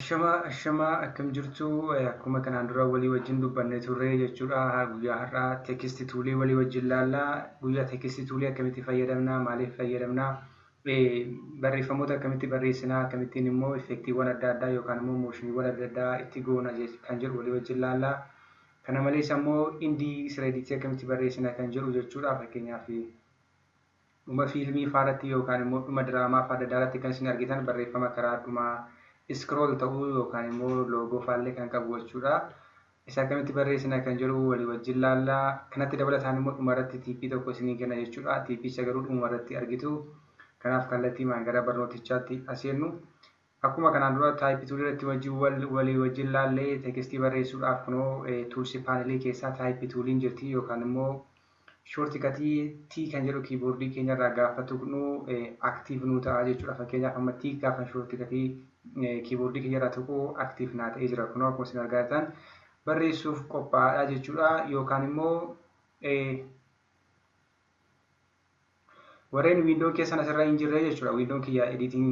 Shama akkam jirtu akkuma kanaan dura walii wajjin dubbanne turre jechuudha. Guyyaa har'aa teekistii tuulii walii wajjin ilaallaa. Guyyaa teekistii tuulii akkamitti fayyadamna, maaliif fayyadamna, barreeffamoota akkamitti barreessinaa, akkamittiin immoo effektiiwwan adda addaa yookaan immoo mooshinii adda addaa itti goona kan jedhu walii wajjin ilaallaa. Kana malees immoo indii sireeditii akkamitti barreessina kan jedhu jechuudha. Fakkeenyaaf dhuma fiilmii faarratti yookaan immoo dhuma diraamaa faada daaraatti kan isin argitan barreeffama karaa dhumaa scroll ta'uu yookaan immoo loogoo faallee kan qabu jechuudha. Isa akkamitti barreessina kan jedhu walii wajjin ilaallaa. Kanatti dabalataan immoo dhumarratti tiippii tokko isinii kenna jechuudha. Tiippicha garuu dhumarratti argitu. Kanaaf kallattiimaan gara barnootichaatti aseennu. Akkuma kanaan dura taayippii tuulii irratti walii wajjin ilaallee teekistii barreessuudhaaf kunoo tuulsi paanelii keessaa taayippii tuuliin jirti yookaan immoo shoortikatii T kan jedhu kiiboordii keenyarraa gaafa tuqnu aktiiv nuu ta'a jechuudha. Fakkeenyaaf amma T gaafa shoortikatii kiiboordii keenyarraa tuqu aktiiv naa ta'ee jira. Kunoo akkuma isin argaa jirtan barreessuuf qophaa'aadha jechuudha. Yookaan immoo warreen wiindoon keessan asirra hin jirre jechuudha. Wiindoon kiyya editing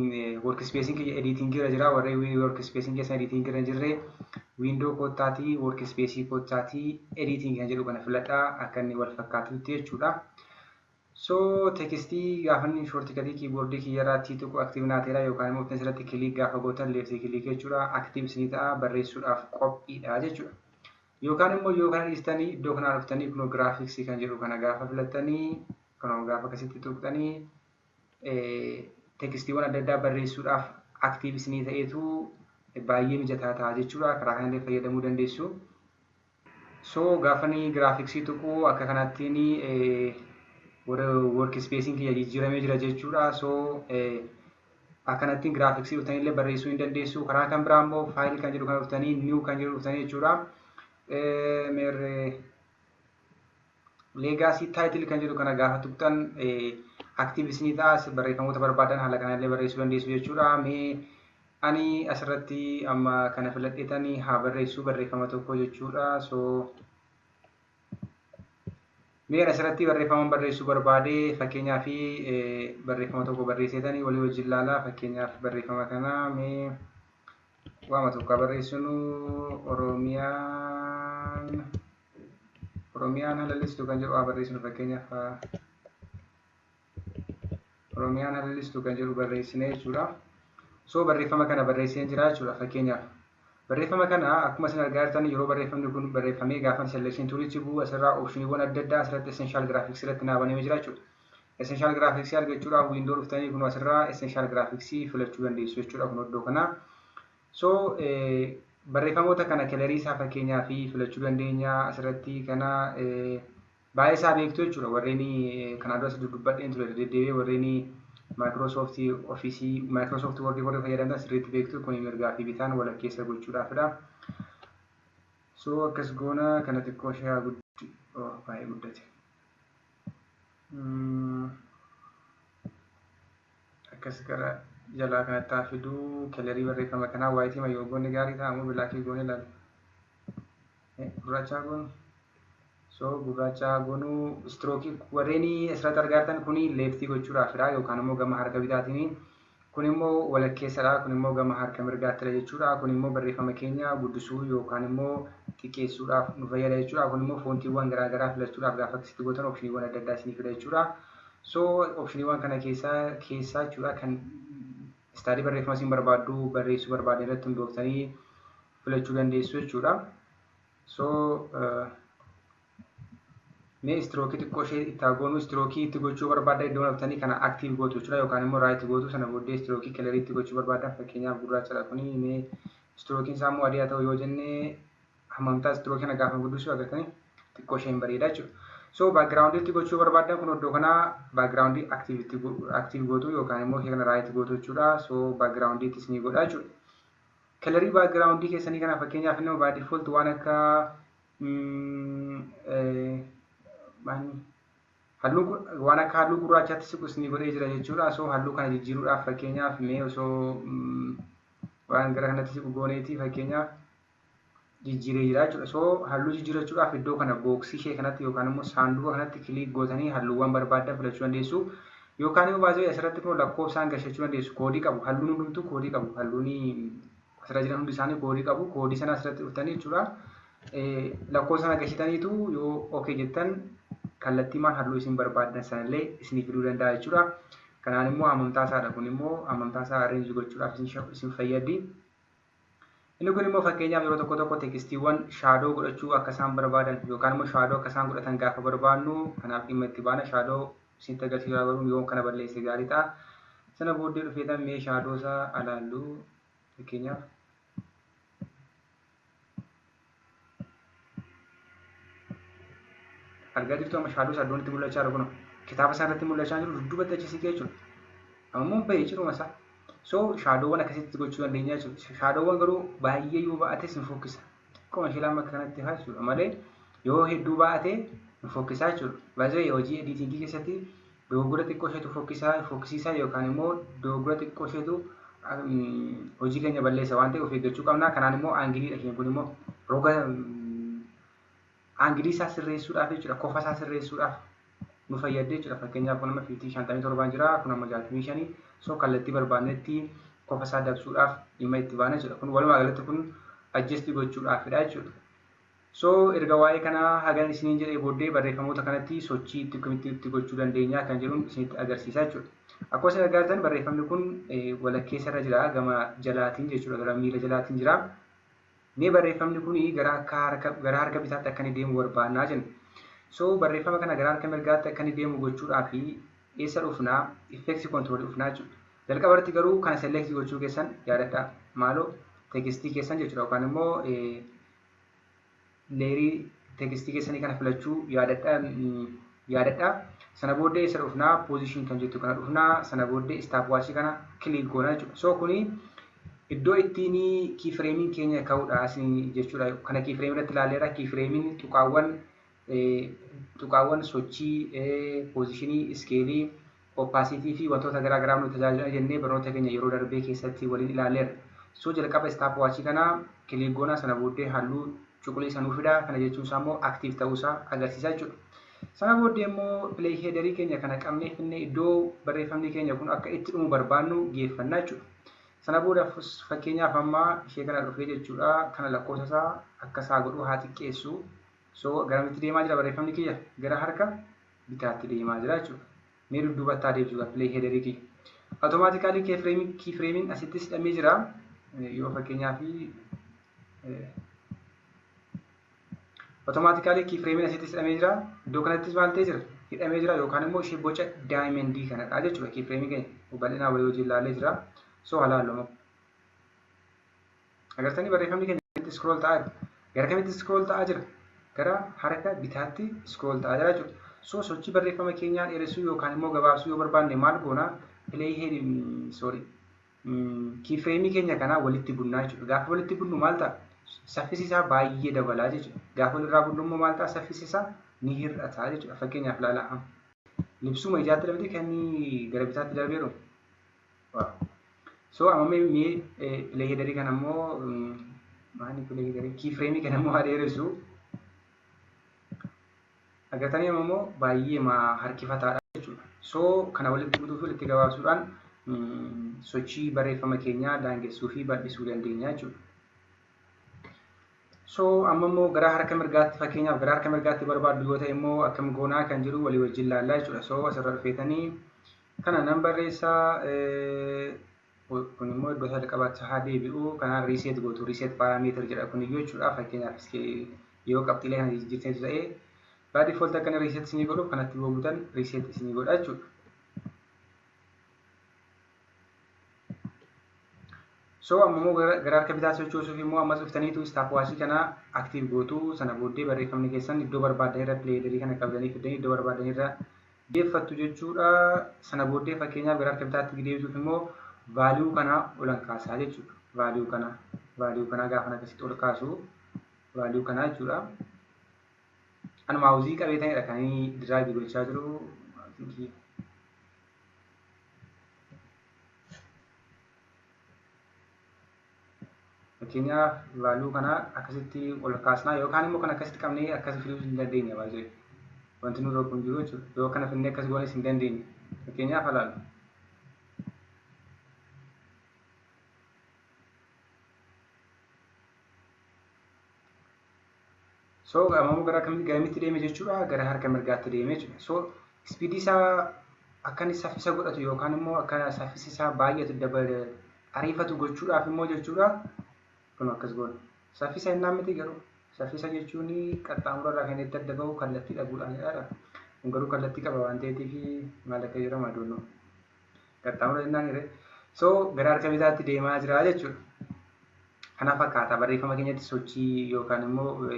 workspacein kiyya editing irra jira. Warreen workspacein keessan editing irra hin jirre wiindoo kottaatii workspace kottaatii editing kan jedhu kana filadhaa akka inni wal fakkaatutti jechuudha. So teekistii gaafa inni shoortikatii kiiboordii kiyyarraa T tuqu aktiiv naa ta'eera yookaan immoo asirratti kiliik gaafa gootan leeftii kiliik jechuudha. Aktiiv isinii ta'a barreessuudhaaf qophiidha jechuudha. Yookaan immoo yoo kana dhiistanii iddoo kanaa dhuftanii kunoo giraafiksii kan jedhu kana gaafa filattanii kunoo gaafa akkasitti tuqxanii teekistiiwwan adda addaa barreessuudhaaf aktiiv isinii ta'eetu baay'ee mijataa ta'a jechuudha. Karaa kanallee fayyadamuu dandeessu. So gaafa inni giraafiksii tuqu akka kanattiin workspacein kiyya jijjiiramee jira jechuudha. So akkanattiin giraafiksii dhuftanillee barreessuu hin dandeessu. Karaa kan biraa immoo faayil kan jedhu kan dhuftanii niw kan jedhu dhuftanii jechuudha. Leegaasii taayitil kan jedhu kana gaafa tuqxan aktiiv isinii ta'a. Barreeffamoota barbaadan haala kanallee barreessuu dandeessu jechuudha. Ani asirratti amma kana filadheetanii haa barreessuu barreeffama tokko jechuudha. So mee asirratti barreeffama barreessuu barbaade fakkeenyaaf barreeffama tokko barreesseetanii walii wajjin ilaalaa. Fakkeenyaaf barreeffama kana mee waama tokko barreessinu Oromiyaan halallistu kan jedhu haa barreessinu. Fakkeenyaaf Oromiyaan halallistu kan jedhu barreessine jechuudha. So barreeffama kana barreessee jira jechuudha. Fakkeenyaaf barreeffama kana akkuma isin argaa jirtan yeroo barreeffamni kun barreeffamee gaafa selection toolichi bu'u asirraa opshiniiwwan adda addaa asirratti essential graphics irratti naabanee jira jechuudha. Essential graphics argachuudhaaf wiindoo dhuftanii kun asirraa essential graphics filachuu dandeessu jechuudha kun iddoo kana. So barreeffamoota kana kalarii isaa fakkeenyaaf filachuu dandeenya asirratti kana baay'ee isaa beektu jechuudha. Warreen kanaan dura dubbadheen ture deddeebi'ee warreen Microsoft Office Microsoft Word fayyadamtan sirriitti beektu kun mirgaa fi bitaan walakkeessa gochuudhaafidha. So akkas goona kana xiqqoo ishee baay'ee guddate. Akkas gara jalaa kanatti fiduu kalarii barreeffama kanaa waayitii ma yoo goone gaarii ta'a moo bilaakii goone ilaala. Gurraacha goonu. So gurraacha goonuu strookii warreen asirratti argaa jirtan kuni leeftii gochuudhaafidha yookaan immoo gama harka bitaatiin. Kun immoo walakkeessadha. Kun immoo gama harka mirgaattidha jechuudha. Kun immoo barreeffama keenya guddisuu yookaan immoo xiqqeessuudhaaf nu fayyada jechuudha. Kun immoo foontiiwwan garaagaraa filachuudhaaf gaafa akkasitti gootan opshiniiwwan adda addaa isinii fida jechuudha. So opshiniiwwan kana keessaa jechuudha kan istaadii barreeffama isin barbaaddu barreessuu barbaadan irratti hundooftanii filachuu dandeessu jechuudha. So mee strookii xiqqoo ishee itti goonu strookii itti gochuu barbaadda iddoo dhuftanii kana aktiiv gootu jechuudha yookaan immoo raayit gootu sana booddee strookii kalarii itti gochuu barbaadan fakkeenyaaf gurraachadha kuni mee strookiin isaa immoo adii haa ta'u yoo jennee hammamtaa strookii kana gaafa guddisuu agartanii xiqqoo isheen bareeda jechuudha. So baakgiraawundii itti gochuu barbaadan kun iddoo kana baakgiraawundii aktiiv gootu yookaan immoo kana raayit gootu jechuudha. So baakgiraawundii itti isinii godha jechuudha. Kalarii baakgiraawundii keessanii kana fakkeenyaaf immoo by default waan akka waan akka halluu gurraachaatti siqu isinii godhee jira jechuudha. So halluu kana jijjiiruudhaaf fakkeenyaaf mee osoo waan gara kanatti siqu gooneeti fakkeenyaaf jijjiiree jira jechuudha. So halluu jijjiirachuudhaaf iddoo kana booksii ishee kanatti yookaan immoo saanduqa kanatti kiliik gootanii halluuwwan barbaadan filachuu dandeessu. Yookaan immoo baay'ee asirratti kun lakkoofsaan gashachuu dandeessu. Koodii qabu halluun hundumtuu koodii qabu halluun asirra jiran hundi isaanii koodii qabu. Koodii sana asirratti dhuftanii jechuudha. Lakkoofsa sana gashitaniitu yoo okay jettan kallattiimaan halluu isin barbaadan sanallee isinii fiduu danda'a jechuudha. Kanaan immoo amantaa isaadha. Kun immoo amantaa isaa arrange gochuudhaaf isin fayyadi. Inni kun immoo fakkeenyaaf yeroo tokko tokko tekstiiwwan shaadoo godhachuu akka isaan barbaadan yookaan immoo shaadoo akka isaan godhatan gaafa barbaannu kanaaf dhimma itti baana. Shaadoo isinitti agarsiisaa garuu yoo kana balleesse gaarii ta'a. Sana booddee dhufeetan mee shaadoo isaa alaallu fakkeenyaaf argaa jirtu amma shaadoo isaa iddoon itti mul'achaa jiru kun kitaaba isaa irratti mul'achaa jiru dudduubatti achi siqee jechuudha. Ammoo bahee jiruma isaa. So shaadoowwan akkasitti gochuu dandeenya jechuudha. Shaadoowwan garuu baay'ee yoo baa'ates hin fokkisa. Akkuma ishee lama kanatti haa jechuudha malee yoo hedduu baa'ate hin fokkisaa jechuudha. Baay'ee hojii ediitingii keessatti dogoggora xiqqoo isheetu fokkisiisaa yookaan immoo dogoggora xiqqoo isheetu hojii keenya balleessa waan ta'eef of eeggachuu qabna. Kanaan immoo aangiliidha isheen kun immoo roga aangilii isaa sirreessuudhaaf jechuudha. Kofa isaa sirreessuudhaaf nu fayyadde jechuudha. Fakkeenyaaf kun amma 57 jira, kun amma 65. So kallattii barbaannetti kofa isaa dabsuudhaaf dhimma itti baana jechuudha. Kun walumaa galatti kun adjust gochuudhaafidha jechuudha. So erga waa'ee kanaa hagan isiniin jedhee booddee barreeffamoota kanatti sochii itti gochuu dandeenya kan jedhuun isinitti agarsiisa jechuudha. Akkuma isin agartan barreeffamni kun walakkeessa irra jira gama jalaatiin jechuudha. Gara miila jalaatiin jira. Mee barreeffamni kun gara harka bitaatti akka inni deemu barbaannaa jenna. So barreeffama kana gara harka mirgaatti akka inni deemu gochuudhaaf eessa dhufnaa effects control dhufnaa jechuudha. Jalqabarratti garuu kana select gochuu keessan yaadadhaa. Maaloo tekstii keessan jechuudha yookaan immoo leerii tekstii keessanii kana filachuu yaadadhaa. Sana booddee eessa dhufnaa position kan jettu kana dhufnaa. Sana booddee stopwatch kana click goona jechuudha. So kuni iddoo ittiin keyframing keenya ka'uudha jechuudha. Kana keyframe irratti ilaalleera. Keyframing tuqaawwan sochii positionii iskeelii opacity fi wantoota garaa garaa nu tajaajila jennee barnoota keenya yeroo darbee keessatti waliin ilaalleera. So jalqaba stopwatch kana click goona. Sana booddee halluu cuquliisa nu fida. Kana jechuun isaa immoo active ta'uusaa agarsiisa jechuudha. Sana booddee immoo play headerii keenya kana qabnee finnee iddoo barreeffamni keenya kun akka itti dhumu barbaannu geeffannaa jechuudha. Sana booda fakkeenyaaf amma ishee kana dhufee jechuudha. Kana lakkoofsa isaa akka isaa godhu haa xiqqeessu. So garamitti deemaa jira barreeffamni kiyya gara harka bitaatti deemaa jira jechuudha. Mee dudduubatti adeemsuudha play headerii kiyya. Automaatikaalii keyframing asittis hidhamee jira. Yoo fakkeenyaaf automaatikaalii keyframing asittis hidhamee jira. Iddoo kanattis maal ta'ee jira? Hidhamee jira yookaan immoo ishee boca diamondii kanadha jechuudha. Keyframing keenya bal'inaa walii wajjin ilaallee jira. So halaaluma. Agartanii barreeffamni keenya scroll ta'aa jira. Gara kamitti scroll ta'aa jira? Gara harka bitaatti scroll ta'aa jira jechuudha. So sochii barreeffama keenyaa dheeressuu yookaan immoo gabaabsuu yoo barbaanne maal goona? Keyframing keenya kana walitti bunnaa jechuudha. Gaafa walitti bunnu maal ta'a? Saffisi isaa baay'ee dabalaa jechuudha. Gaafa walirraa bunnu immoo maal ta'a? Saffisi isaa ni hir'ata jechuudha. Fakkeenyaaf ilaalaa. Libsuma ijaatti dhabdee kan gara bitaatti darbeeru. So amma mee play headerii kana immoo maali play headerii keyframing kana immoo dheeressu. Agartanii immoo baay'ee harkifataadha jechuudha. So kana walitti butuuf walitti gabaabsuudhaan sochii barreeffama keenyaa daangessuu fi bal'isuu dandeenya jechuudha. So amma immoo gara harka mirgaatti fakkeenyaaf gara harka mirgaatti barbaaddu yoo ta'e immoo akkam goonaa kan jiru walii wajjin ilaallaa jechuudha. So asirra dhufeetanii kana nan barreessaa kun immoo iddoo jalqabaatti haa deebi'u. Kanaan reset gootu reset parameter jedha kun iyyuu jechuudha. Fakkeenyaaf yoo qabxiilee kana jijjiirteetu ta'e by default akkana reset isinii godhu kanatti yoo butan reset isinii godha jechuudha. So amma immoo gara harka bitaa sochoosuuf immoo ammas dhuftaniitu stopwatch kana active gootu. Sana booddee barreeffamni keessan iddoo barbaadan irra play headerii kana qabdanii fidanii iddoo barbaadan irra deeffattu jechuudha. Sana booddee fakkeenyaaf gara harka bitaatti deebisuuf immoo value kana ol kaasaa jechuudha. Value kana gaafa akkasitti ol kaasu value kana jechuudha. An maawuzii qabeetanidha kan inni drag gochaa jiru. Fakkeenyaaf value kana akkasitti ol kaasnaa yookaan immoo kan akkasitti qabnee akkasi fiduu hin dandeenya baay'ee. Wanti nu rakkoon jiru jechuudha. Yoo kana finnee akkas goones hin dandeenye. Fakkeenyaaf ilaalu. So ammoo gara kamitti deeme jechuudha, gara harka mirgaatti deeme jechuudha. So speedii isaa akka inni saffisa godhatu yookaan immoo akka saffisi isaa baay'atu ariifatu gochuudhaaf immoo jechuudha. Kun akkas goona. Saffisa hin miti garuu saffisa jechuun qaxxaamura irraa kan itti adda bahu kallattii dhabuudhaanidha. Kun garuu kallattii qaba waan ta'eef maal akka jedhamu adoonnoo. Qaxxaamura jennaan jedhee. So gara harka bitaatti deemaa jira jechuudha. Kana fakkaata barreeffama keenyatti sochii yookaan immoo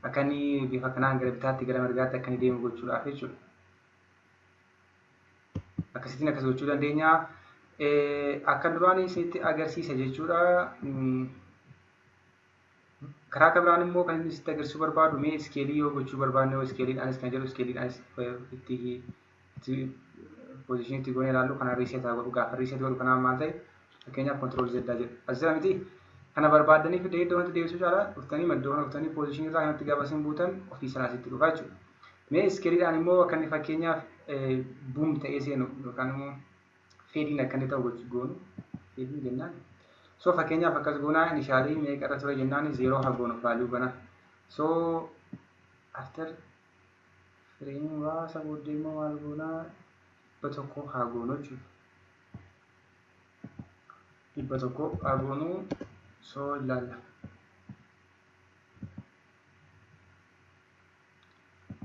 akka inni bifa kanaan gara bitaatti gara mirgaatti akka inni deemu gochuudhaaf jechuudha. Akkasittiin akkas gochuu dandeenya. Akka duraan isinitti agarsiisa jechuudha. Karaa akka biraan immoo kan inni isinitti agarsiisuu barbaadu mee iskeelii yoo gochuu barbaadne yoo iskeeliidhaanis kan jedhu iskeeliidhaanis itti poozishinii itti goonee ilaallu kana riiseet haa godhu. Gaafa riiseet godhu kanaan maal ta'e fakkeenyaaf kontirool zeddaa jedhu. Asirraa miti kana barbaadaniif iddoo wanti deebisuu caalaa dhuftanii maddoo kana dhuftanii poozishinii irraa kanatti gaafa isin buutan ofii sanaasitti dhufa jechuudha. Mee iskeeliidhaan immoo akka inni fakkeenyaaf buum ta'ee seenu yookaan immoo feediin akka inni ta'u gochuu goonu feediin jennaan. So fakkeenyaaf akkas goonaa inishaalii meeqa irra ture jennaan 0 haa goonu vaaluu bana. So after fireemii muraasa booddee immoo maal goonaa 100 haa goonu jechuudha. 100 haa goonu. So ilaalla.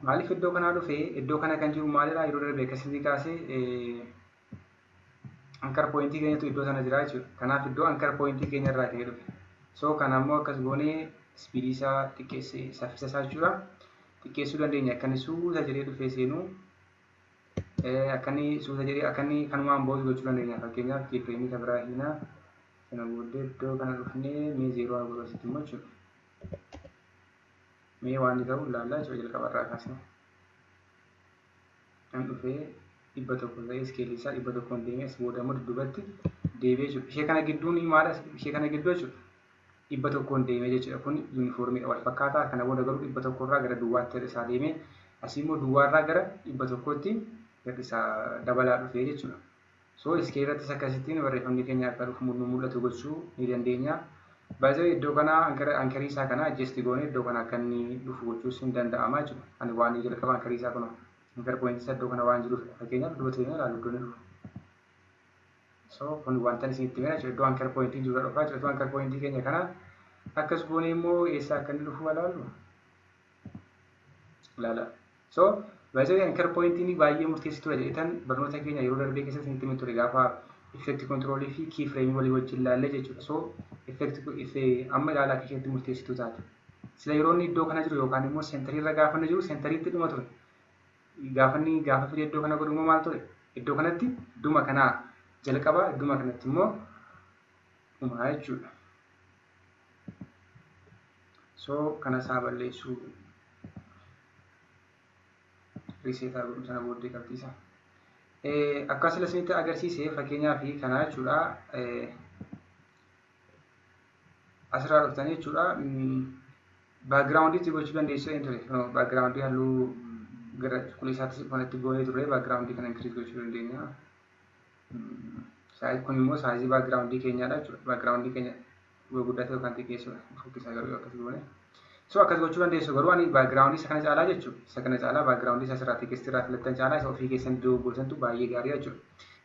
Maaliif iddoo kanaa dhufee iddoo kana kan jiru maalidha yeroo darbe akkasitti kaasee anchor pointii keenyatu iddoo sana jira jechuudha. Kanaaf iddoo anchor pointii keenya irraa ka'ee dhufe. So kana immoo akkas goonee speedii isaa xiqqeessee saffisa isaa jechuudha. Xiqqeessuu dandeenya akka inni suuta jedhee dhufee seenu akka inni suuta jedhee akka inni kanumaan booda gochuu dandeenya. Fakkeenyaaf kiifireemii kan biraa hiinaa sana booddee iddoo kana dhufnee mee 0 haa godhu asitti immoo jechuudha. Mee waan inni ta'u ilaallaa jechuudha jalqaba irraa kaasnee. Kan dhufee 100 ta'ee iskeelii isaa 100 deemee as booda immoo dudduubatti deebi'ee jechuudha. Ishee kana gidduun maal ishee kana gidduu jechuudha. 100 deemee jechuudha. Kun yuunifoormiidha wal fakkaataa. Kana booda garuu 100 irraa gara duwwaatti isaa deemee asii immoo duwwaa irraa gara 100tti gadi isaa dabalaa dhufee jechuudha. So iskeelii irrattis akkasittiin barreeffamni keenya akka dhufu mul'atu gochuu ni dandeenya. Baay'ee iddoo kana ankarii isaa kana adjust goonee iddoo kana akka inni dhufu gochuus ni danda'ama jechuudha. Ani waan jalqaba ankarii isaa kunoo anchor point isa iddoo kana waan jiruuf fakkeenyaaf duubatti deemee ilaalu iddoo ni dhufu. So kun wanta isinitti himee jechuudha. Iddoo anchor pointii jiru dhufaa jechuudha. Iddoo anchor pointii keenya kana akkas goonee immoo eessaa akka inni dhufu ilaallu ilaala. So baay'ee anchor pointiin baay'ee murteessituudha jedhetan barnoota keenya yeroo darbee keessatti isinitti himee ture gaafa effect control fi key frame walii wajjin ilaalle jechuudha. So effect amma ilaalaa akka isheetti murteessituu taate. Sila yeroo inni iddoo kana jiru yookaan immoo seentarii irra gaafa inni jiru seentariitti dhuma ture. Gaafa fide iddoo kana godhu immoo maal ture? Iddoo kanatti dhuma kanaa jalqaba idduma kanatti immoo dhuma jechuudha. So kana isaa balleessuu riseetaa godhu sana booddee qabxiisa. Akkasumas isinitti agarsiisee fakkeenyaaf kana jechuudha. Asirraa dhuftanii jechuudha. Baakgiraawundiitti gochuu dandeessu hin ture. Baakgiraawundii halluu gara cuquliisaatti kanatti goonee turre baakgiraawundii kana inkiriis gochuu dandeenya. Kun immoo saayizii baakgiraawundii keenyaadha jechuudha. Baakgiraawundii keenya gurguddaa yookaan xiqqeessudha. Fokkisaa garuu akkas goone. So akkas gochuu dandeessu garuu ani baakgiraawundii isa kana caalaa jechuudha. Isa kana caalaa baakgiraawundii isa asirraa teekistii irraa filattan caalaa isa ofii keessan dogoggorsantu baay'ee gaarii jechuudha.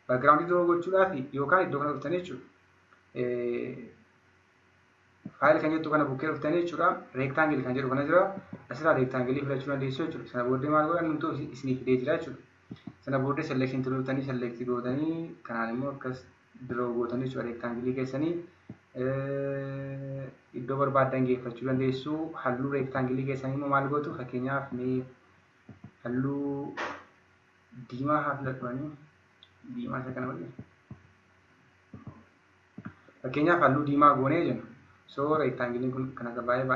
Baakgiraawundii dogoggochuudhaaf yookaan iddoo kana dhuftanii jechuudha. Faayil kan jettu kana bukkee dhuftanii jechuudha. Reektaangilii kan jedhu kana jira. Asirraa reektaangilii filachuu dandeessu jechuudha. Sana booddee maal godhan nuti isinii fidee jira jechuudha. Sana booddee selekshin turuutanii selektii gootanii kanaan immoo akkas diroo gootanii jechuudha. Reektaangilii keessanii iddoo barbaaddan geeffachuu dandeessu. Halluu reektaangilii keessanii immoo maal gootu fakkeenyaaf mee halluu diimaa haa filadhanii diimaa isa kana waliin. Fakkeenyaaf halluu diimaa goonee jenna. So reektaangiliin kun kan akka baay'ee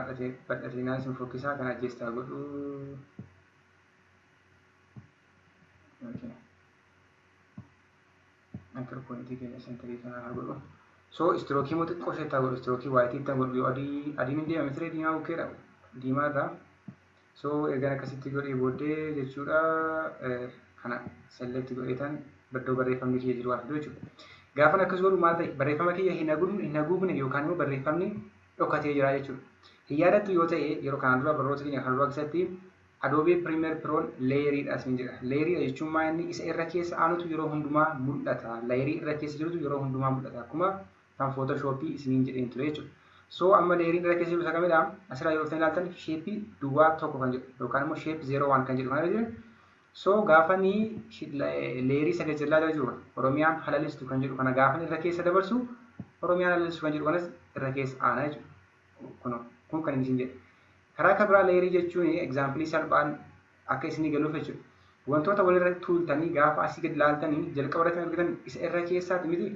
badhatee naasin fokkisaa kan ajjeestaa godhu. Anchor pointii keenya seentarii kana haa godhu. So istirookii moo xiqqoo seettaa godhu istirookii waayitii itti godhu yoo adiin hin deemame ture diimaa bukkeedha diimaa irraa. So eegan akkasitti godhee booddee jechuudha kana selektii godheetan iddoo barreeffamni kiyya jiru waan jechuudha. Gaafa akkas godhu maal ta'e barreeffama kiyya hin haguugne yookaan immoo barreeffamni dhokatee jira jechuudha. Yaadatu yoo ta'e yeroo kanaan dura barnoota keenya kan dura keessatti Adobe Premiere Proon leeyeriidha isin jedha. Leeyeriidha jechuun maa inni isa irra keessa aanutu yeroo hundumaa mul'ata. Leeyerii irra keessa jirutu yeroo hundumaa mul'ata. Akkuma kan Photoshopii isiniin jedheen ture jechuudha. So amma leeyeriin irra keessa jiru isa kamidha? Asirraa yeroo ta'an ilaaltan sheepii duwwaa tokko kan jedhu yookaan immoo sheep 01 kan jedhu kana jiru. So gaafa ni leeyerii sagal jallaa jiru Oromiyaan halalistu kan jedhu kana gaafa irra keessa dabarsu Oromiyaan halalistu kan jedhu kanas irra keessa aanaa jechuudha. Kun kan isin jedhe. Karaa kabraa leeyerii jechuun egzaampilii salphaan akka isin galuuf jechuudha. Wantoota walirra tuultanii gaafa asii gad ilaaltanii jalqaba irratti argitan isa irra keessaati miti.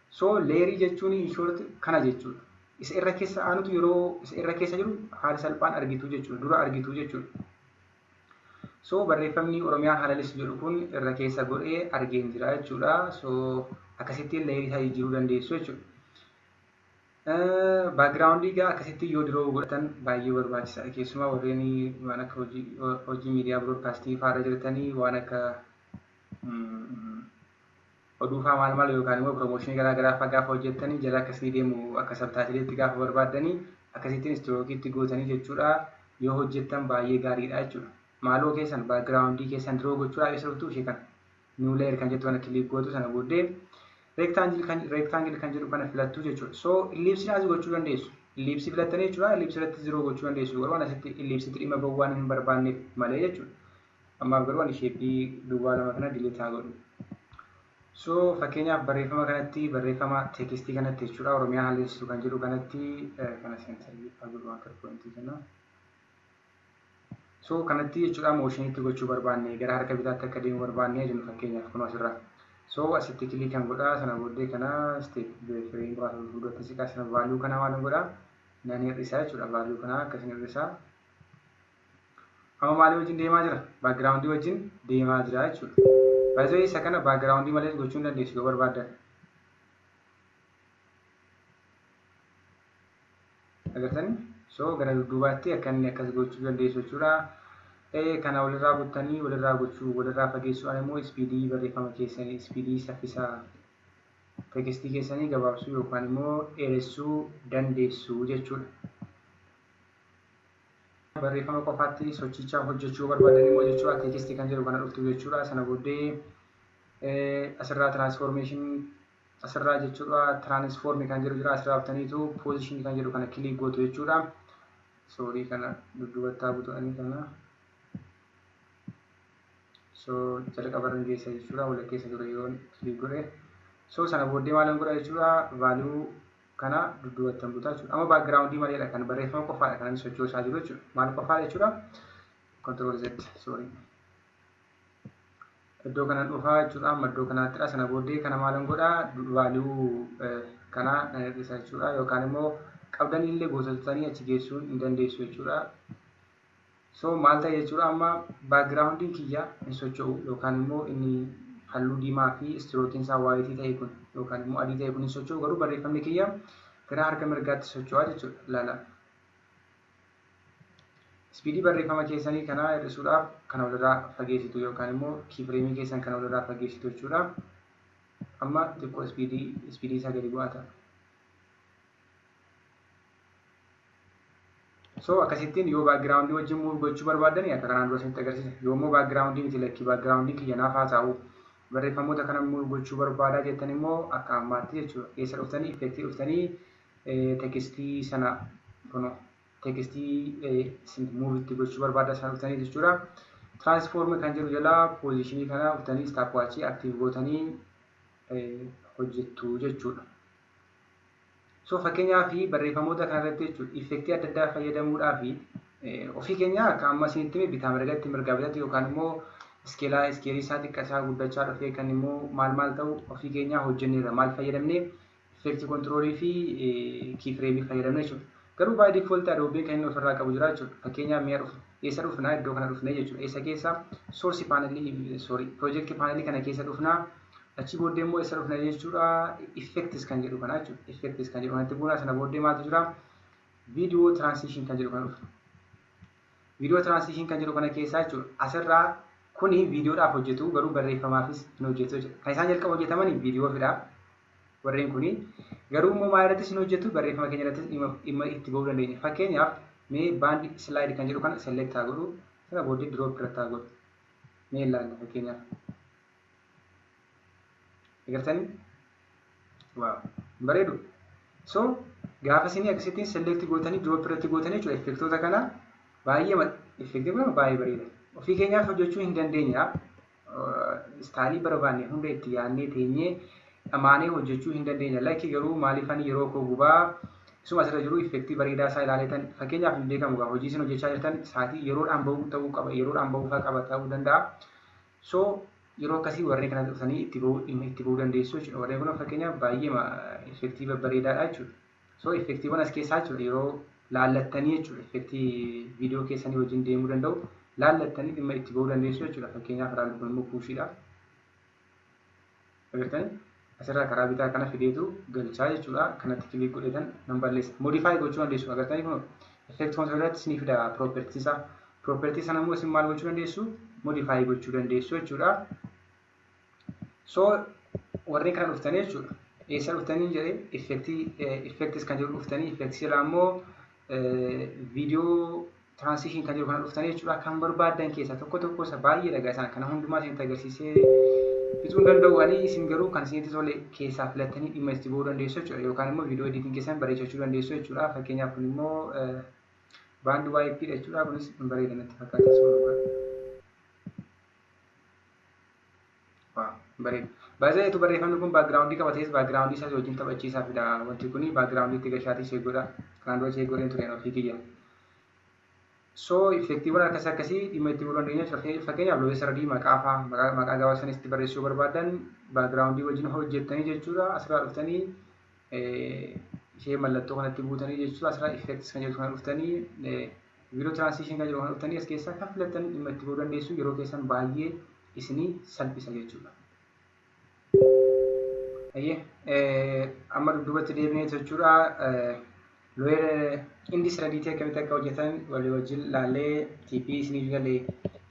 So leeyerii jechuun inshoorti kana jechuudha. Isa irra keessa aanutu yeroo isa irra keessa jiru haala salphaan argitu jechuudha. Dura argitu jechuudha. So barreeffamni Oromiyaa halalistu jedhu kun irra keessa godhee argeen jira jechuudha. So akkasittiin leeyerii isaa jijjiiruu dandeessu jechuudha. Backgroundii gaa akkasitti yoo diroo godhatan baay'ee barbaachisaadha. Keessumaa warreen waan akka hojii miidiyaa broadcastii fa'aa irra jirtanii waan akka oduu fa'aa maal yookaan immoo promooshinii garaa garaa fa'aa gaafa hojjettanii jala akkasii deemu akka sabtaatileetti gaafa barbaadanii akkasittiin istirookiitti gootanii jechuudha. Yoo hojjettan baay'ee gaariidha jechuudha. Maaloo keessan backgroundii keessan diroo gochuudhaaf isa dhuftu ishee kana new layer kan jettu kana kiliik gootu sana booddee rectangle kan jedhu kana filattu jechuudha. So ellipse as gochuu dandeessu. Ellipse filattanii jechuudha. Ellipse irratti zero gochuu dandeessu. Garuu asitti ellipse dhimma bawwaan hin barbaanneef malee jechuudha. Ammaaf garuu ani sheepii duwwaa lama kana delete haa godhu. So fakkeenyaaf barreeffama kanatti barreeffama tekstii kanatti jechuudha. Oromiyaa halalistu kan jedhu kanatti kana seensarii haa godhu akka pointii kana. So kanatti jechuudha moshiniitti gochuu barbaanne gara harka bitaatti akka deemu barbaanne jennu fakkeenyaaf kun asirraa. So asitti klik kan godhaa sana booddee kana step frame baasuu fuulduratti siqaa sana value kana waan godhaa nan hir'isaa jechuudha. Value kana akkasiin hir'isaa. Amma maalii wajjin deemaa jira? Backgroundii wajjin deemaa jira jechuudha. Baay'ee isa kana backgroundii malees gochuu hin dandeessu yoo barbaaddan. Agartanii? So gara dudduubaatti akka inni akkas gochuu dandeessu jechuudha. Kana walirraa buttanii walirraa gochuu walirraa fageessuudhaan immoo ispiidii barreeffama keessanii ispiidii saffisaa tekstii keessanii gabaabsuu yookaan immoo dheeressuu dandeessu jechuudha. Barreeffama qofaatti sochichaa hojjechuu barbaadan immoo jechuudha tekstii kan jedhu kana dhuftu jechuudha. Sana booddee asirraa transformation asirraa jechuudha transform kan jedhu jira asirraa buttaniitu position kan jedhu kana kiliik gootu jechuudha. Sorry kana dudduubattaa butuudhanii kana. So jalqaba irra geessa jechuudha wal keessa ture yoo kiliik godhe. So sana booddee maalan godha jechuudha value kana dudduubattan butaa jechuudha. Amma backgroundii maleedha kan barreeffama qofaadha kan inni sochoosaa jiru jechuudha. Maal qofaadha jechuudha? Control Z sorry. Iddoo kana dhufaa jechuudha amma iddoo kanattidha. Sana booddee kana maalan godha value kana hir'isa jechuudha yookaan immoo qabdanii illee gosootanii achi geessuu hin dandeessu jechuudha. So maal ta'e jechuudha amma backgroundii kiyya hin socho'u yookaan immoo inni halluu diimaa fi istirookiin isaa waayitii ta'e kun yookaan immoo adii ta'e kun hin socho'u garuu barreeffamni kiyya gara harka mirgaatti socho'aa jechuudha. Ilaala. Ispiidii barreeffama keessanii kana hir'isuudhaaf kana walirraa fageessitu yookaan immoo kiifireemii keessan kana walirraa fageessitu jechuudha. Amma xiqqoo ispiidii isaa gadi bu'aa ta'a. So akkasittiin yoo backgroundii wajjin move gochuu barbaaddan akka kanaan dura isinitti agarsiisa. Yoo immoo backgroundii miti lakkii backgroundii kiyya naaf haa ta'u barreeffamoota kana move gochuu barbaadaa jettan immoo akka ammaatti jechuudha. Keessa dhuftanii effektii dhuftanii tekstii sana kuno tekstii move itti gochuu barbaadaa sana dhuftanii jechuudha. Transform kan jedhu jala positionii kana dhuftanii stopwatch active gootanii hojjettu jechuudha. So fakkeenyaaf barreeffamoota kanarratti jechuudha effektii adda addaa fayyadamuudhaaf ofii keenya akka amma isinitti bitaa mirgatti mirgaa bitatti yookaan immoo iskeelii isaa xiqqaasaa guddachaa dhufee kan immoo maal ta'u ofii keenya hojjenneerra maal fayyadamnee effektii kontiroolii fi kiifireemii fayyadamne jechuudha. Garuu by default Adobe kan inni ofirraa qabu jira jechuudha. Fakkeenyaaf mi'a dhufu eessa dhufnaa iddoo kana dhufnee jechuudha. Eessa keessa source panelii project panelii kana keessa dhufnaa. Achi booddee immoo isa dhufna jechuudha effects kan jedhu kana jechuudha. Effects kan jedhu kanatti bu'uura sana booddee maaltu jira? Video transition kan jedhu kana dhufa. Video transition kan jedhu kana keessaa jechuudha. Asirraa kuni viidiyoodhaaf hojjetu garuu barreeffamaafis hin hojjetu jechuudha. Kan isaan jalqaba hojjetaman viidiyoo fidha. warreen kuni garuu immoo maal irratti isin hojjetu barreeffama keenya irratti dhimma itti ba'uu dandeenya. Fakkeenyaaf mee baandi slide kan jedhu kana select haa godhu sana booddee drop irratti haa godhu mee ilaalla fakkeenyaaf agartanii waaw bareedu. So gaafa isin akkasittiin select gootanii drop irratti gootanii jechuudha effektoota kana baay'ee effektiiva baay'ee bareeda. Ofii keenyaaf hojjechuu hin dandeenya. Istaayilii barbaanne hunda itti yaadnee teenyee amaanee hojjechuu hin dandeenya. Lakkii garuu maaliifan yeroo koo gubaa isuma asirra jiru effektii bareedaa isaa ilaaleetan fakkeenyaaf hin beekamu gaa hojii isin hojjechaa jirtan sa'aatii yeroodhaan bahuu ta'uu qaba yeroodhaan bahuu qaba ta'uu danda'a. So yeroo akkasii warreen kana dhuftanii itti bahuu dandeessu jechuudha. Warreen kun fakkeenyaaf baay'ee effektiiva bareedaadha jechuudha. So effektiiwwan as keessaa jechuudha yeroo laallattanii jechuudha effektii viidiyoo keessanii wajjin deemuu danda'u laallattanii dhimma itti bahuu dandeessu jechuudha. Fakkeenyaaf raallatu kun immoo puushiidha. Agartanii asirraa karaa bitaa kana fideetu galchaa jechuudha. Kanatti kilik godhetan nan balleessa. Modify gochuu dandeessu. Agartanii kun effect controllatti isinii fida properties isaa. Properties sana immoo isin maal gochuu dandeessu? Modify gochuu dandeessu jechuudha. So warreen kana dhuftanii jechuudha. Eessa dhuftanii jedhee effects kan jedhu dhuftanii effects irraa immoo viidiyoo transition kan jedhu kana dhuftanii jechuudha. Kan barbaadan keessaa tokko isa baay'ee dhagaa isaan kana hundumaa isinitti agarsiisee fixuu hin danda'u. Ani isin garuu kan isinitti tole keessaa filattanii dhimma itti bahuu dandeessu jechuudha. Yookaan immoo viidiyoo editing keessan bareechachuu dandeessu jechuudha. Fakkeenyaaf kun immoo baand YP dha jechuudha. Kunis hin bareeda natti fakkaata suuraa. Waaw bareeda. Baay'ee tu barreeffamni kun backgroundii qaba ta'es backgroundii isaa wajjin taphachiisaa fida. Wanti kuni backgroundii itti gashaatii ishee godha. Kanaan dura ishee godheen tureen ofii kiyya. So effektiiwwan akkasii dhimma itti bahuu dandeenya jechuudha. Fakkeenyaaf loogoo saradii maqaa fa'aa maqaa gabaabsanis itti barreessuu barbaadan backgroundii wajjin hojjettanii jechuudha. Asirraa dhuftanii ishee mallattoo kanatti buutanii jechuudha. Asirraa effects kan jedhu kana dhuftanii video transition kan jedhu kana dhuftanii as keessaa kan filattanii dhimma itti bahuu dandeessu. Yeroo keessan baay'ee isinii salphisa jechuudha. Amma dudduubatti deebinee jechuudha. Looyer indis radiitii akkamitti akka hojjetan walii wajjin laallee TP isiniif galee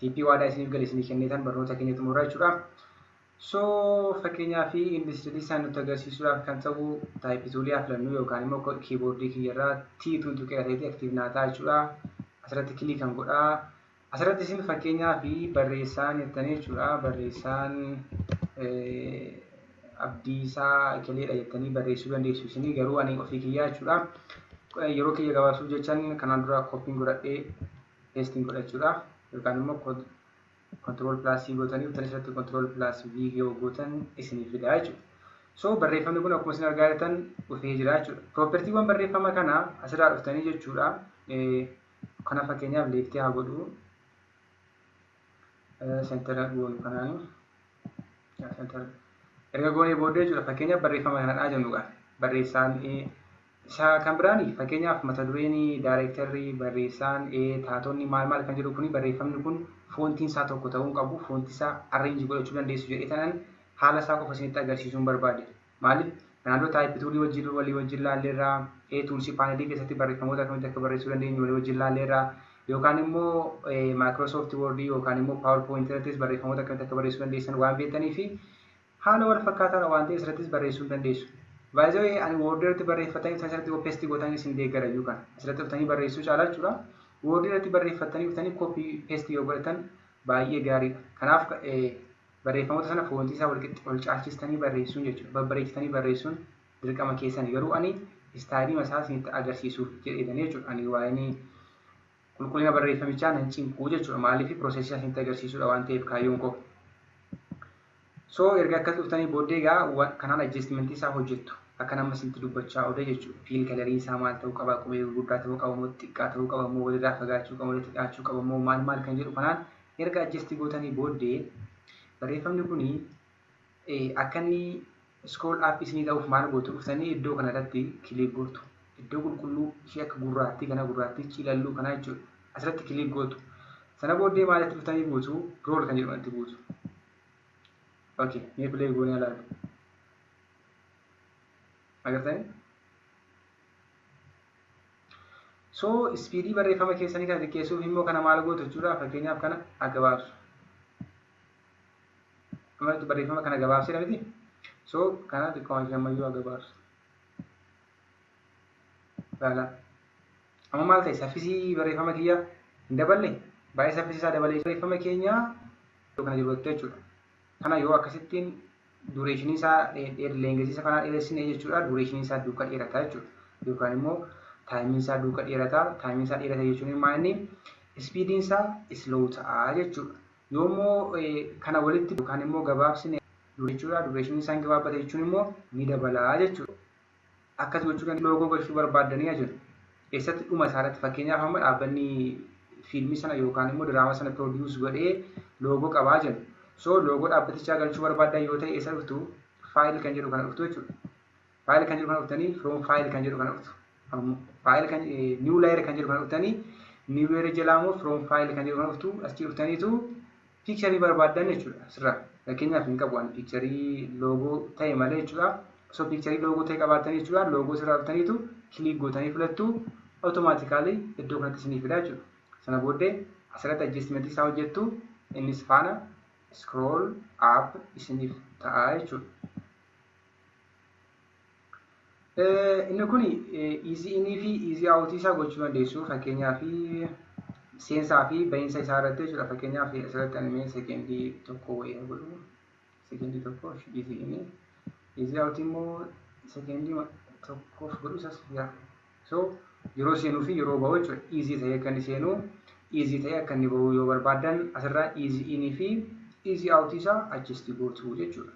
TP waadaa isiniif galee isinii kennitan barnoota keenya xumuraa jechuudha. So fakkeenyaaf indis radiitii isaan nutti agarsiisuudhaaf kan ta'u taayipituulii filannu yookaan immoo kiiboordii kiyyarraa T2 tuqeetii aktiif naataa jechuudha. Asirratti kilik kan godhaa. Asirratti isin fakkeenyaaf barreessaan jettanii jechuudha. Barreessaan Abdiisaa Ikeleedha jettanii barreessuu dandeessu. Isinii garuu ani ofii kiyyaa jechuudha. Yeroo kiyya gabaabsuuf jechaan kanaan dura koppiin godhadhee pastiin godhachuudha. Yookaan immoo control plus C gootanii utan isirratti control plus V gootan isinii fida jechuudha. So barreeffamni kun akkuma isin argaa jirtan dhufee jira jechuudha. Propertiiwwan barreeffama kana asirraa dhuftanii jechuudha. Kana fakkeenyaaf leeftii haa godhu. Center goonu kanaan erga goonee booddee jechuudha. Fakkeenyaaf barreeffama kanadhaa jennuudha. Barreessaan isa kan biraani fakkeenyaaf mata dureen daayirektarrii barreessaan taatonni maal kan jedhu kuni barreeffamni kun foontiin isaa tokko ta'uu qabu. Foontii isaa arrange godhachuu dandeessu jedhee tanan haala isaa qofa isinitti agarsiisuun barbaade. Maaliif naannoo taayipituulii walii wajjin laalleerraa tuulsii paaneelii keessatti barreeffamoota akkamitti akka barreessuu dandeenyu walii wajjin laalleerraa yookaan immoo Microsoft Word yookaan immoo PowerPoint irrattis barreeffamoota akkamitti akka barreessuu dandeessan waan beektanii fi haala wal fakkaataa waan ta'e asirrattis barreessuu dandeessu. Baay'ee ani Word irratti barreeffatanii asirratti paste gootanii isin deeggara yookaan asirratti dhuftanii barreessuu caalaa jechuudha. Word irratti barreeffatanii dhuftanii copy paste yoo godhatan baay'ee gaariidha. Kanaaf barreeffamoota sana foontii isaa wal caalchistanii barreessuun jechuudha. Babbareechitanii barreessuun dirqama keessanii garuu ani istaayilii masaa isinitti agarsiisuuf jedhedhanii jechuudha. Ani waa'een qulqullina barreeffamichaa nan cinquu jechuudha. Maaliif piroosesii isinitti agarsiisuudha waan ta'eef kaayyoon koo. So erga akkas dhuftanii booddee egaa kanaan adjustmentii isaa hojjettu. Akka nama isinitti dubbachaa oole jechuudha. Fiil kalarii isaa maal ta'uu qaba, qubee gurguddaa ta'uu qaba moo xiqqaa ta'uu qaba moo walirraa fagaachuu qaba, walitti dhiyaachuu qaba moo maal kan jedhu kanaan erga adjustii gootanii booddee barreeffamni kuni akka inni scroll up isinii ta'uuf maal gootu dhuftanii iddoo kanarratti kilik gootu. Iddoo qulqulluu ishee akka gurraattii kana gurraattii cilalluu kana jechuudha. Asirratti kilik gootu. Sana booddee maalitti dhuftanii buutu rool kan jedhamatti buutu. Okay, mee play goonee ilaalu. Agartanii? So speedii barreeffama keessanii kana xiqqeessuuf immoo kana maal gootu jechuudha. Fakkeenyaaf kana gabaabsu. Amaltu barreeffama kana gabaabsee miti. So kana xiqqoo shammayyuu agabaarsu. Laala. Amma maal ta'e saffisii barreeffama kiyya hin daballe baay'ee saffisiisaa dabalee barreeffama keenya kana jiru jechuudha. Kana yoo akkasittiin dureeshinii isaa leengesisa kanaa dheeressine jechuudha. Dureeshinii isaa duuka dheerataa jechuudha. Yookaan immoo taayimiin isaa duuka dheerataa. Taayimiin isaa dheerata jechuun maal inni ispiidiin isaa isloo ta'aa jechuudha. Yoommoo kana walitti yookaan immoo gabaabsine jechuudha. Dureeshinii isaa gabaabbate jechuun immoo ni dabalaa jechuudha. Akkas gochuudhaan loogoo gochuu barbaadanii jiru. Eessatti dhuma isaarratti fakkeenyaaf amma dhaabbanni fiilmii sana yookaan immoo diraama sana produce godhee loogoo qabaa jiru. So loogoo dhaabbatichaa galchuu barbaadan yoo ta'e eessa dhuftu faayil kan jedhu kana dhuftu jechuudha. Faayil kan jedhu kana dhuftanii from faayil kan jedhu kana dhuftu. Faayil kan new layer kan jedhu kana dhuftanii new layer jalaa immoo from faayil kan jedhu kana dhuftu asii dhuftaniitu piikcharii barbaadan jechuudha. Asirraa fakkeenyaaf hin qabu waan piikcharii loogoo ta'e malee jechuudha. So piikcharii loogoo ta'e qabaatanii jechuudha. Loogoo sirraa dhuftaniitu kiliik gootanii filattu automaatikaalii iddoo kanatti isinii fidaa jechuudha. Sana booddee asirratti adjustmentii isaa hojjettu innis faana scroll up isiniif ta'a jechuudha. Inni kun easy inii fi easy out isaa gochuu dandeessu. Fakkeenyaaf seensaa fi bahiinsa isaa irratti jechuudha. Fakkeenyaaf asirratti animee sekendii tokko wayii godhu. Sekendii tokko easy inii. Easy out immoo sekendii tokkoof godhu isas yaa. So yeroo seenuu fi yeroo bahu jechuudha. Easy ta'ee akka inni seenu, easy ta'ee akka inni bahu yoo barbaadan asirraa easy inii fi easy out isaa adjust gootu jechuudha.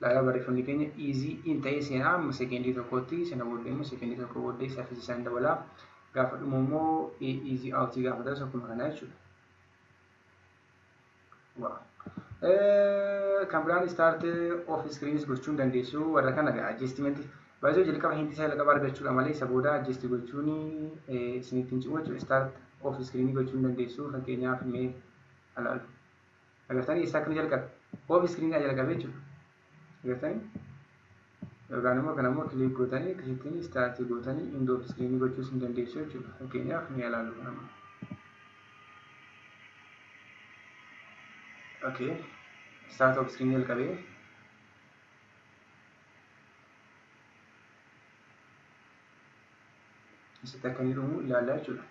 Laala barreeffamni keenya easy in ta'ee seenaa amma sekendii tokkotti sana booddee immoo sekendii tokko booddee saffisa isaan dabalaa. Gaafa dhumu immoo easy out gaafa ta'u akkuma kanaa jechuudha. Wow. Kan biraan start off screens gochuun dandeessu warra kana adjustment baay'ee jalqaba hinti isaa jalqaba argachuudha malee isa booda adjust gochuun isinitti hin cimu jechuudha. Start off screen gochuun dandeessu fakkeenyaaf mee alaalu agartanii isa akkana jalqabe off screen jalqabe jechuudha. Agartanii yookaan immoo kan ammoo kiliik gootanii akkasittiin start gootanii end off screen gochuus hin dandeessu jechuudha. Fakkeenyaaf mee alaalu kanama. Okay. Start off screen jalqabee asitti akka inni dhumu ilaalaa jechuudha.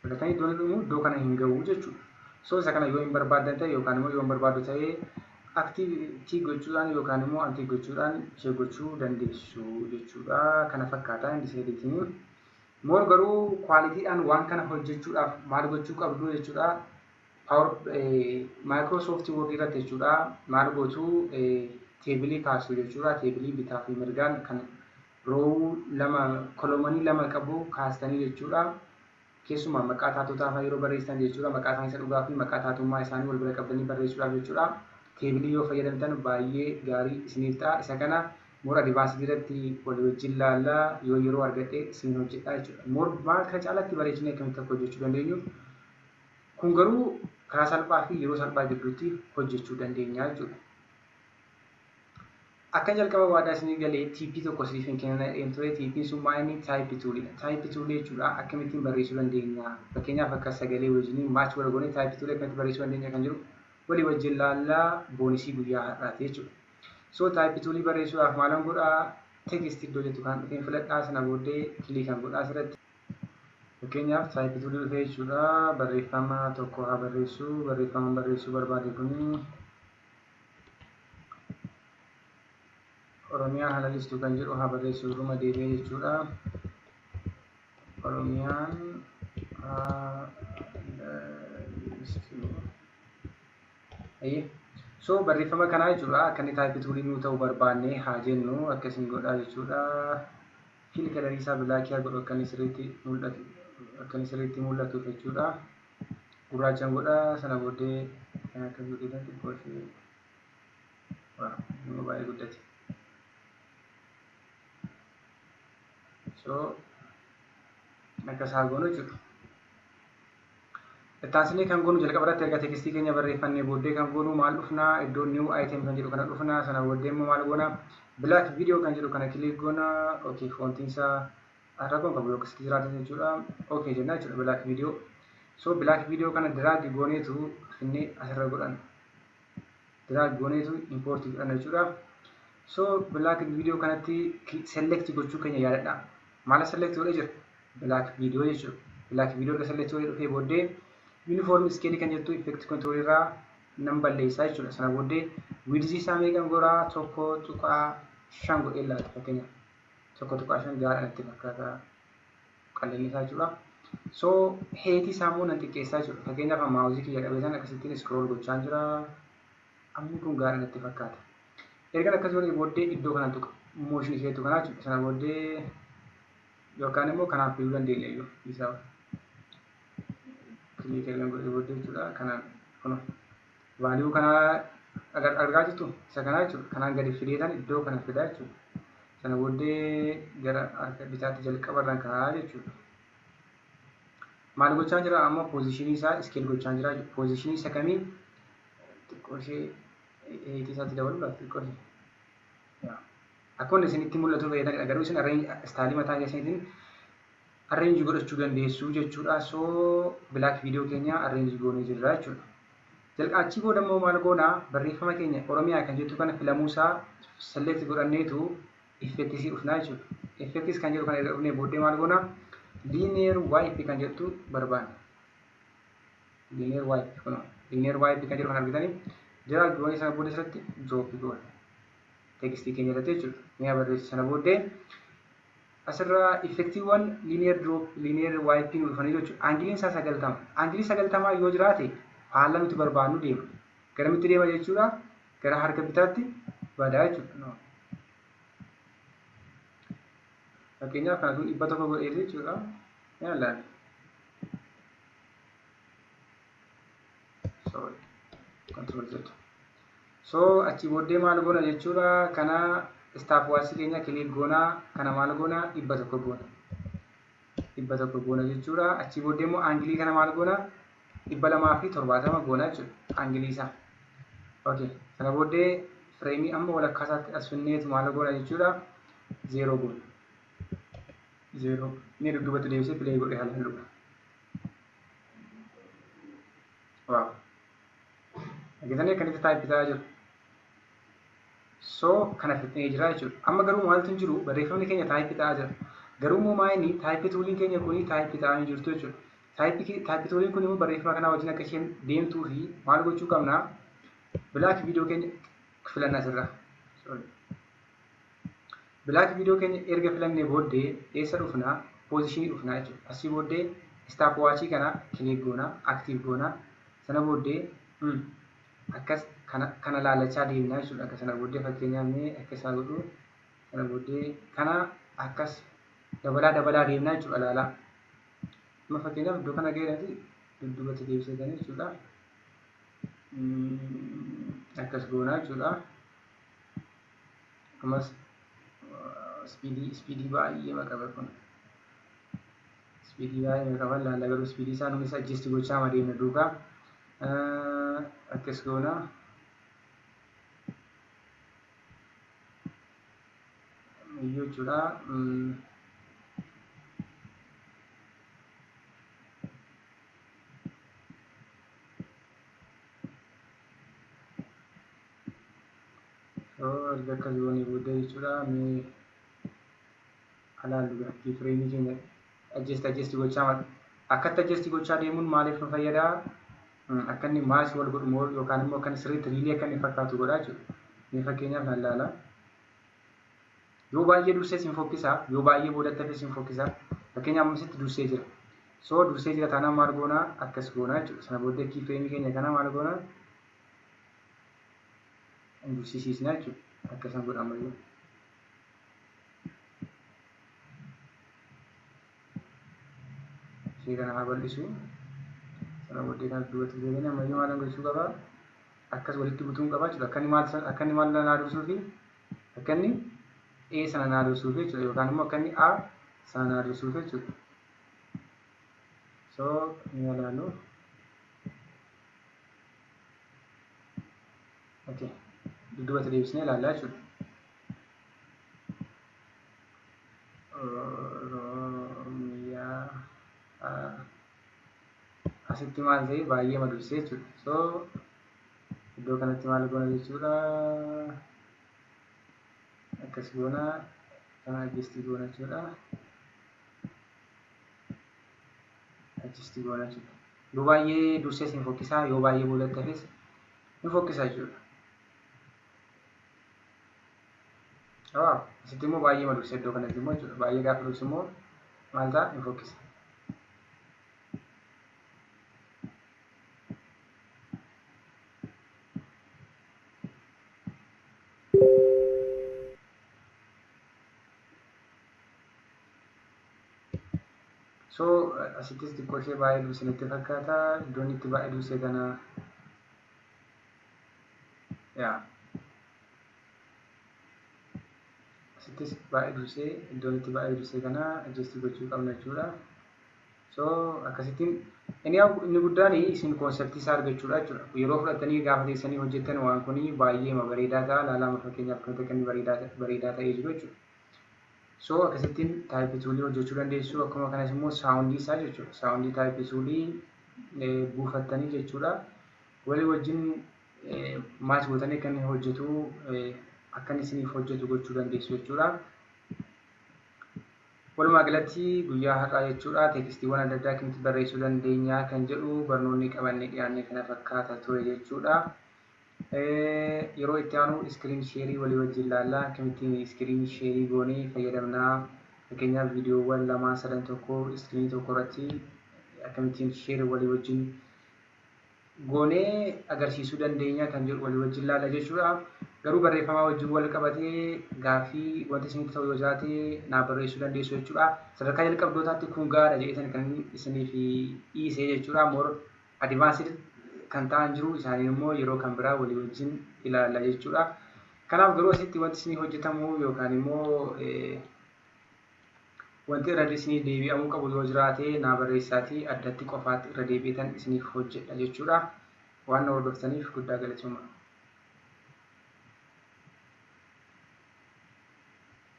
Bakka iddoo inni dhumu iddoo kana hin gahu jechuudha. So isa kana yoo hin barbaadan ta'e yookaan immoo yoo hin barbaadu ta'e activity gochuudhaan yookaan immoo anti gochuudhaan ishee gochuu dandeessu jechuudha. Kana fakkaataa inni seeditiin. Moor garuu kwaalitiidhaan waan kana hojjechuudhaaf maal gochuu qabdu jechuudha. Microsoft Word irratti jechuudha. Maal gootu teebilii kaasu jechuudha. Teebilii bitaa fi mirgaan kan row lama kolomanii lama qabu kaastanii jechuudha. Keessumaa maqaa taatotaa yeroo barreessan jechuudha. Maqaa isaanii isa dhugaa fi maqaa taatummaa isaanii wal bira qabdanii barreessuudhaaf jechuudha. Teebilii yoo fayyadamtan baay'ee gaarii isiniif ta'a. Isa kana Moor advanced irratti walii wajjin laallaa yoo yeroo argadhe isin hojjedhaa jechuudha. Moor maal kana caalatti bareechinee akkamitti akka hojjechuu dandeenyu kun garuu karaa salphaa fi yeroo salphaa gidduutti hojjechuu dandeenya jechuudha. Akka jalqaba waadaa isinii galee TP tokko siif hin kennan ture. TP sun maal inni type toolidha. Type tool jechuudha akkamittiin barreessuu dandeenya. Fakkeenyaaf akka sagalee wajjin match wal goonee type tool akkamitti barreessuu dandeenya kan jiru walii wajjin laallaa boonisii guyyaa har'aati jechuudha. So type toolii barreessuudhaaf maalan godhaa text iddoo jettu kan dhufeen filadhaa sana booddee kiliikan godhaa asirratti. Fakkeenyaaf type toolii dhufee jechuudha. Barreeffama tokko haa barreessu. Barreeffama barreessuu barbaade kuni Oromiyaa halalistuu kan jedhu haa barreessu irruma deebi'ee jechuudha. Oromiyaan so barreeffama kanaa jechuudha. Akka inni type toolii nuu ta'u barbaanne haa jennu akkasiin godhaa jechuudha. Fiil kalarii isaa bilaakii haa godhu akka inni sirriitti mul'atu jechuudha. Gurraachaan godhaa sana booddee akka godhiidhaan xiqqoo ishee baay'ee guddate. So akka isaa goonu jechuudha. Taasisni kan goonu jalqaba irratti erga tekstii keenya barreeffannee booddee kan goonu maal dhufnaa iddoo new item kan jedhu kana dhufnaa sana booddee immoo maal goona black video kan jedhu kana kiliik goona. Okay, foontiin isaa rakkoon qabu yookiis jiraatan jechuudha. Okay jennaa jechuudha black video. So black video kana drag gooneetu finnee asirra godhan. Drag gooneetu import godhan jechuudha. So black video kanatti select gochuu keenya yaadadha. Maala select godhee jira? Black video jechuudha. Black video erga select godhee dhufee booddee uniform scale kan jettu effect control irraa nan balleessaa jechuudha. Sana booddee width isaa meeqan goraa 1.5 godhee laata fakkeenyaaf. 1.5 gaadhaan itti fakkaata qal'inni isaa jechuudha. So height isaa immoo nan xiqqeessaa jechuudha. Fakkeenyaaf maawuzii kiyya qabeessan akkasittiin scroll gochaa jira. Amma kun gaadhaan itti fakkaata. Erga akkas godhee booddee iddoo kana tuqa motion isheetu kana jechuudha. Sana booddee yookaan immoo kanaaf fiiduu dandeenya iyyuu isaa. Klik erga godhee booddee jechuudha. Kanaan kun value kana argaa jirtu isa kana jechuudha. Kanaan gadi fideetan iddoo kana fidaa jechuudha. Sana booddee gara harka bitaatti jalqabarraan kaa'aa jechuudha. Maal gochaa jira amma positionii isaa scale gochaa jira. Positionii isa kamii xiqqoo ishee height isaatti dabaluudhaaf xiqqoo ishee. Akkuma isinitti mul'atu fayyadamu garuu isin staalii mataa keessaniitiin arrange godhachuu dandeessu jechuudha. So black video keenya arrange goonee jirra jechuudha. Jalqaachii booda immoo maal goonaa barreeffama keenya Oromiyaa kan jettu kana filamuusaa select godhanneetu effects dhufnaa jechuudha. Effects kan jedhu kana erga dhufnee booddee maal goonaa linear wipe kan jettu barbaanna. Linear wipe kun linear wipe kan jedhu kana argitanii drag goonee sana booda irratti drop goona. Tekstii keenya irratti jechuudha. Mi'a barreessi sana booddee asirraa effektiiwwan linear drop linear wipe nu dhufanii jechuudha. Aangiliin isaa 90. Aangilii 90 yoo jiraate haala nuti barbaannu deema. Garamitti deema jechuudha. Gara harka bitaatti badaa jechuudha. Fakkeenyaaf kana kun 100 godhee jechuudha. Yaalaan. Sorry. Control Z. So achi booddee maal goona jechuudha. Kana stopwatch keenya click goona. Kana maal goona 100 goona. 100 goona jechuudha. Achi booddee immoo aangilii kana maal goona 270 goona jechuudha. Aangilii isaa. Okay. Sana booddee frame amma walakkaa isaatti as finneetu maal goona jechuudha. 0 goona. 0 ni dudduubatti deebisee play godhee halluu. Wow. Agitanii akkanitti type ta'aa jiru. So kana fixnee jira jechuudha. Amma garuu maaltu jiru barreeffamni keenya type ta'aa jira. Garuu immoo maayini type tooliin keenya kuni type ta'aa hin jirtu jechuudha. Type tooliin kun immoo barreeffama kana wajjin akka isheen deemtuu fi maal gochuu qabna black video keenya filannaa asirraa. Sorry. Black video keenya erga filannee booddee eessa dhufna positionii dhufna jechuudha. Asii booddee stopwatch kana click goona active goona. Sana booddee akkas kana laalachaa deemnaa jechuudha. Akka sana booddee fakkeenyaaf mee akka isaa godhu sana booddee kana akkas dabalaa deemnaa jechuudha laalaa. Amma fakkeenyaaf iddoo kana geerati dudduubatti deebisanii jechuudha. Akkas goonaa jechuudha. Ammas speedii baay'ee maqaba kun. Speedii baay'ee maqaba laala garuu speedii isaa nuti adjust gochaa deemna duukaa. Akkas goona. Iyyuu jechuudha. So erga akkas goonee booddee jechuudha. Alaallu gaaffii fireemii keenya adjust gochaa akkatti adjust gochaa deemuun maaliif nu fayyada? Akka inni maas wal godhu yookaan immoo akka inni sirriitti riilii akka inni fakkaatu godhaa jechuudha. Mee fakkeenyaaf nan laala. Yoo baay'ee dursee sin fokkisa, yoo baay'ee boodatti hafe sin fokkisa. Fakkeenyaaf ammasitti dursee jira. So dursee jira taanaan maal goonaa akkas goonaa jechuudha. Sana booddee kii fireemii keenya kana maal goonaa dursisiisnaa jechuudha. Akkasan godhama iyyuu. Ishee kana haa bal'isu. Sana booddee kan duubatti deebiin ammayyuu maal gochuu qaba? Akkas walitti butuun qaba jechuudha. Akka inni maal naa dursuu fi akka inni A sana naa dursuuf jechuudha. Yookaan immoo akka inni A sana naa dursuuf jechuudha. So ni ilaallu. Okay. Dudduubatti deebisnee ilaallaa jechuudha. asitti maal ta'e baay'ee madursee jechuudha. So iddoo kanatti maal goona jechuudha. Akkas goona kana adjustii goona jechuudha. Adjustii goona jechuudha. Yoo baay'ee dursee isin fokkisaa, yoo baay'ee boodatti hafes ni fokkisa jechuudha. Asitti immoo baay'ee madursee iddoo kanatti immoo jechuudha. Baay'ee gaafa dursu immoo maal ta'a ni fokkisa. So asittis xiqqoo ishee baay'ee dursee natti fakkaata. Iddoon itti baay'ee dursee kana asittis baay'ee dursee iddoon itti baay'ee dursee kana adjustii gochuu qabna jechuudha. So akkasittiin inni guddaan isin konseptii isaa argachuudha jechuudha. Yeroo fudhatanii gaafa teessanii hojjettan waan kun baay'ee bareedaa ta'a. Laalama fakkeenyaaf kan ta'e bareedaa ta'ee jiru jechuudha. So akkasittiin taayipii tuulii hojjechuu dandeessu. Akkuma kanas immoo saawundii isaa jechuudha. Saawundii taayipii tuulii buufattanii jechuudha. Walii wajjin maach gootanii akka inni hojjetu akka inni isiniif hojjetu gochuu dandeessu jechuudha. Walumaa galatti guyyaa har'aa jechuudha teekstiiwwan adda addaa akkamitti barreessuu dandeenya kan jedhu barnoonni qabannee dhiyaannee kana fakkaata ture jechuudha. Yeroo itti aanu iskiriin sheerii walii wajjin ilaalla. Akkamittiin iskiriin sheerii goonee fayyadamnaa. Fakkeenyaaf viidiyoowwan 2-3 tokko iskiriinii tokko irratti akkamittiin sheerii walii wajjin goonee agarsiisuu dandeenya kan jedhu walii wajjin ilaalla jechuudha. Garuu barreeffamaa wajjin wal qabatee gaaffii wanti isinitti ta'u yoo jiraate naa barreessuu dandeessu jechuudha. Sadarkaa jalqabdootaatti kun gaariidha jedheetan kan isiniif dhiisee jechuudha. More advanced kan ta'an jiru isaanii immoo yeroo kan biraa walii wajjin ilaalla jechuudha. Kanaaf garuu asitti wanti isinii hojjetamu yookaan immoo wanti irra isinii deebi'amuu qabu yoo jiraate naa barreessaatii addatti qofaatti irra deebi'eetan isiniif hojjedha jechuudha. Waan na hordoftaniif guddaa galatoomaa.